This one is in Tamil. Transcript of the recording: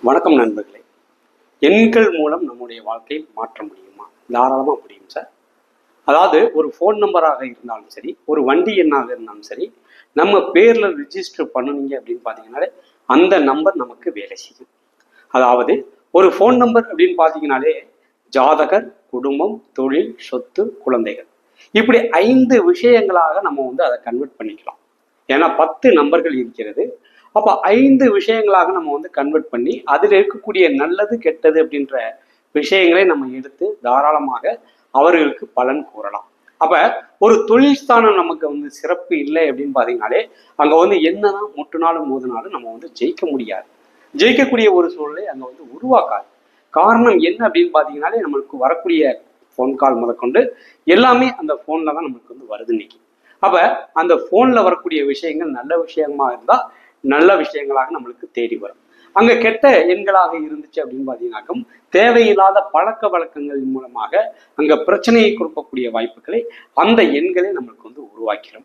வணக்கம் நண்பர்களே. எண்கள் மூலம் நம்முடைய வாழ்க்கையை மாற்ற முடியுமா? தாராளமாக முடியும் சார். அதாவது ஒரு ஃபோன் நம்பராக இருந்தாலும் சரி, ஒரு வண்டி எண்ணாக இருந்தாலும் சரி, நம்ம பேர்ல ரிஜிஸ்டர் பண்ணுனீங்க அப்படின்னு பார்த்தீங்கன்னாலே அந்த நம்பர் நமக்கு வேலை செய்யும். அதாவது ஒரு ஃபோன் நம்பர் அப்படின்னு பார்த்தீங்கன்னாலே ஜாதகர், குடும்பம், தொழில், சொத்து, குழந்தைகள், இப்படி 5 விஷயங்களாக நம்ம அதை கன்வெர்ட் பண்ணிக்கலாம். ஏன்னா 10 நம்பர்கள் இருக்கிறது. அப்போ 5 விஷயங்களாக நம்ம கன்வெர்ட் பண்ணி அதில் இருக்கக்கூடிய நல்லது கெட்டது அப்படின்ற விஷயங்களை நம்ம எடுத்து தாராளமாக அவர்களுக்கு பலன் கூறலாம். அப்ப ஒரு தொழில் ஸ்தானம் நமக்கு சிறப்பு இல்லை அப்படின்னு பார்த்தீங்கன்னாலே அங்க என்னதான் முட்டுனாலும் மோதினாலும் நம்ம ஜெயிக்க முடியாது. ஜெயிக்கக்கூடிய ஒரு சூழலை அங்க உருவாக்காது. காரணம் என்ன அப்படின்னு பார்த்தீங்கன்னாலே நம்மளுக்கு வரக்கூடிய ஃபோன் கால் முதற்கொண்டு எல்லாமே அந்த ஃபோன்ல தான் நம்மளுக்கு வருது இன்னைக்கு. அப்ப அந்த ஃபோன்ல வரக்கூடிய விஷயங்கள் நல்ல விஷயமா இருந்தா நல்ல விஷயங்களாக நம்மளுக்கு தேடி வரும். அங்க கெட்ட எண்களாக இருந்துச்சு அப்படின்னு பார்த்தீங்கன்னாக்கும் தேவையில்லாத பழக்க வழக்கங்களின் மூலமாக அங்க பிரச்சனையை கொடுக்கக்கூடிய வாய்ப்புகளை அந்த எண்களை நம்மளுக்கு உருவாக்கிறோம்.